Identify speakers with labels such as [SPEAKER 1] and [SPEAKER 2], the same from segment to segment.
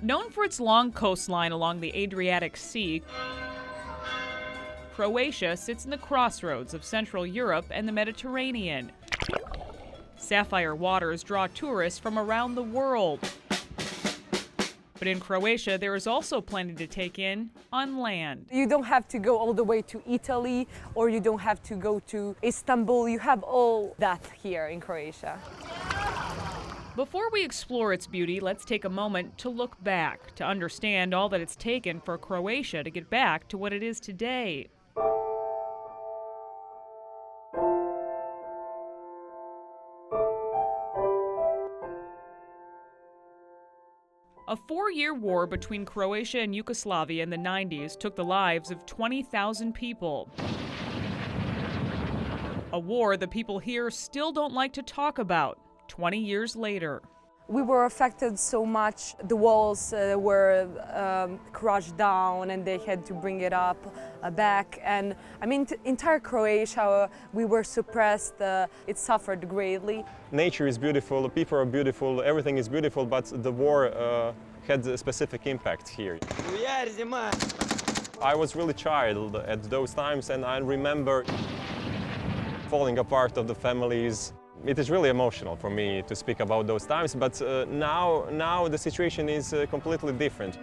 [SPEAKER 1] Known for its long coastline along the Adriatic Sea, Croatia sits in the crossroads of Central Europe and the Mediterranean. Sapphire waters draw tourists from around the world. But in Croatia, there is also plenty to take in on land.
[SPEAKER 2] You don't have to go all the way to Italy, or you don't have to go to Istanbul. You have all that here in Croatia.
[SPEAKER 1] Before we explore its beauty, let's take a moment to look back, to understand all that it's taken for Croatia to get back to what it is today. A 4-year war between Croatia and Yugoslavia in the 90s took the lives of 20,000 people. A war the people here still don't like to talk about 20 years later.
[SPEAKER 2] We were affected so much. The walls were crushed down and they had to bring it up back. And I mean, entire Croatia, we were suppressed. It suffered greatly.
[SPEAKER 3] Nature is beautiful, the people are beautiful, everything is beautiful, but the war had a specific impact here. I was really a child at those times, and I remember falling apart of the families. It is really emotional for me to speak about those times, but now the situation is completely different.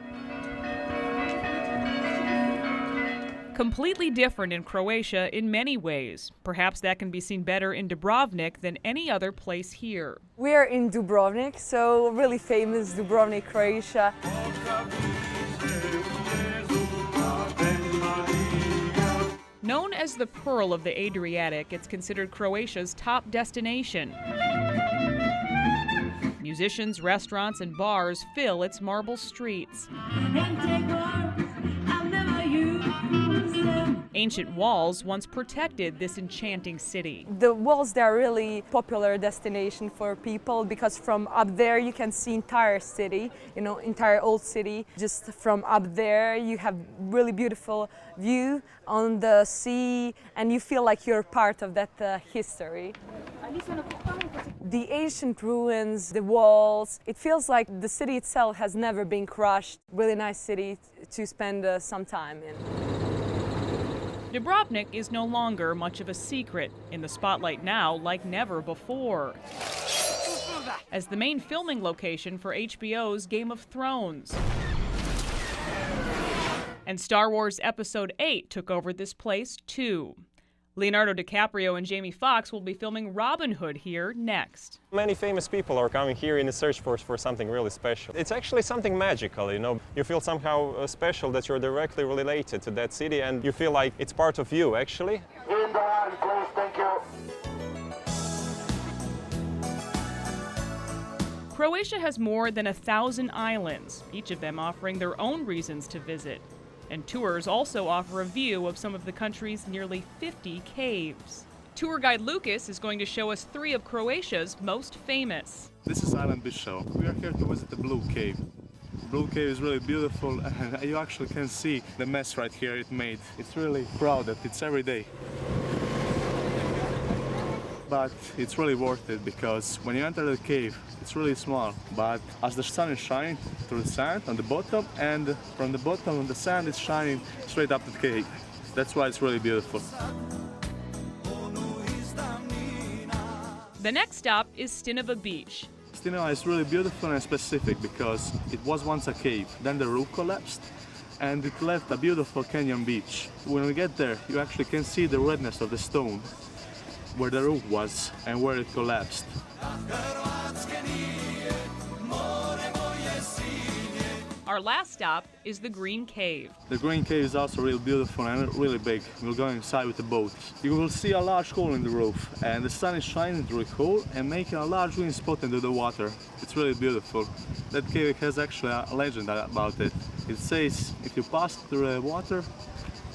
[SPEAKER 1] Completely different in Croatia in many ways. Perhaps that can be seen better in Dubrovnik than any other place here.
[SPEAKER 2] We're in Dubrovnik, so really famous Dubrovnik, Croatia.
[SPEAKER 1] Known as the Pearl of the Adriatic, it's considered Croatia's top destination. Musicians, restaurants, and bars fill its marble streets. Ancient walls once protected this enchanting city.
[SPEAKER 2] The walls, they're really popular destination for people because from up there you can see entire city, entire old city. Just from up there you have really beautiful view on the sea and you feel like you're part of that history. The ancient ruins, the walls, it feels like the city itself has never been crushed. Really nice city to spend some time in.
[SPEAKER 1] Dubrovnik is no longer much of a secret, in the spotlight now like never before. As the main filming location for HBO's Game of Thrones. And Star Wars Episode 8 took over this place too. Leonardo DiCaprio and Jamie Foxx will be filming Robin Hood here next.
[SPEAKER 3] Many famous people are coming here in a search for something really special. It's actually something magical, You feel somehow special that you're directly related to that city and you feel like it's part of you, actually.
[SPEAKER 4] In the line, please, thank you.
[SPEAKER 1] Croatia has more than 1,000 islands, each of them offering their own reasons to visit. And tours also offer a view of some of the country's nearly 50 caves. Tour guide Lucas is going to show us 3 of Croatia's most famous.
[SPEAKER 5] This is Island Bishao. We are here to visit the Blue Cave. Blue Cave is really beautiful and you actually can see the mess right here it made. It's really crowded, it's every day. But it's really worth it because when you enter the cave, it's really small. But as the sun is shining through the sand on the bottom, and from the bottom of the sand is shining straight up the cave. That's why it's really beautiful.
[SPEAKER 1] The next stop is Stinova Beach.
[SPEAKER 5] Stinova is really beautiful and specific because it was once a cave. Then the roof collapsed and it left a beautiful canyon beach. When we get there, you actually can see the redness of the stone where the roof was and where it collapsed.
[SPEAKER 1] Our last stop is the Green Cave.
[SPEAKER 5] The Green Cave is also really beautiful and really big. We'll go inside with the boat. You will see a large hole in the roof and the sun is shining through the hole and making a large green spot into the water. It's really beautiful. That cave has actually a legend about it. It says if you pass through the water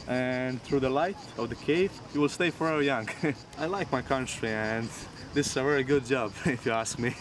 [SPEAKER 5] and through the light of the cave, you will stay forever young. I like my country and this is a very good job, if you ask me.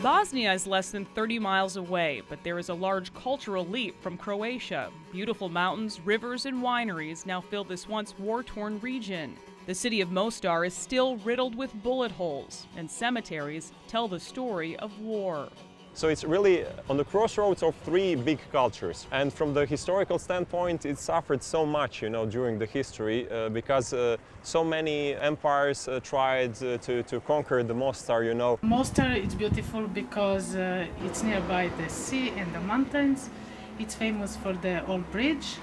[SPEAKER 1] Bosnia is less than 30 miles away, but there is a large cultural leap from Croatia. Beautiful mountains, rivers, and wineries now fill this once war-torn region. The city of Mostar is still riddled with bullet holes, and cemeteries tell the story of war.
[SPEAKER 3] So it's really on the crossroads of three big cultures. And from the historical standpoint, it suffered so much, during the history because so many empires tried to conquer the Mostar,
[SPEAKER 6] Mostar is beautiful because it's nearby the sea and the mountains. It's famous for the old bridge.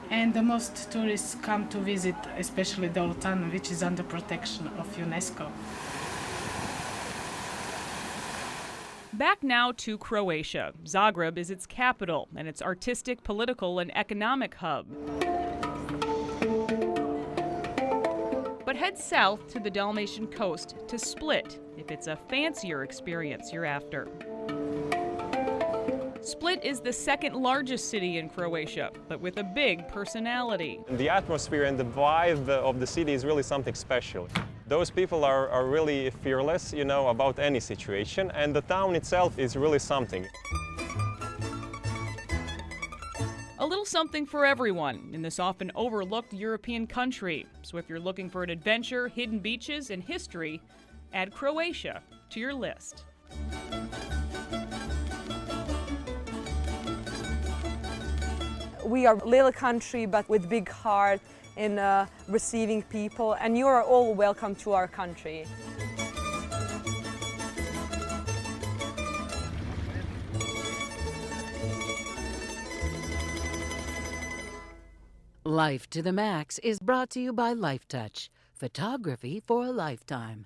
[SPEAKER 6] And the most tourists come to visit, especially the old town, which is under protection of UNESCO.
[SPEAKER 1] Back now to Croatia. Zagreb is its capital and its artistic, political, and economic hub. But head south to the Dalmatian coast to Split if it's a fancier experience you're after. Split is the second largest city in Croatia, but with a big personality.
[SPEAKER 3] The atmosphere and the vibe of the city is really something special. Those people are really fearless, about any situation, and the town itself is really something.
[SPEAKER 1] A little something for everyone in this often overlooked European country. So if you're looking for an adventure, hidden beaches, and history, add Croatia to your list.
[SPEAKER 2] We are a little country, but with big heart in receiving people, and you are all welcome to our country.
[SPEAKER 7] Life to the Max is brought to you by Lifetouch, photography for a lifetime.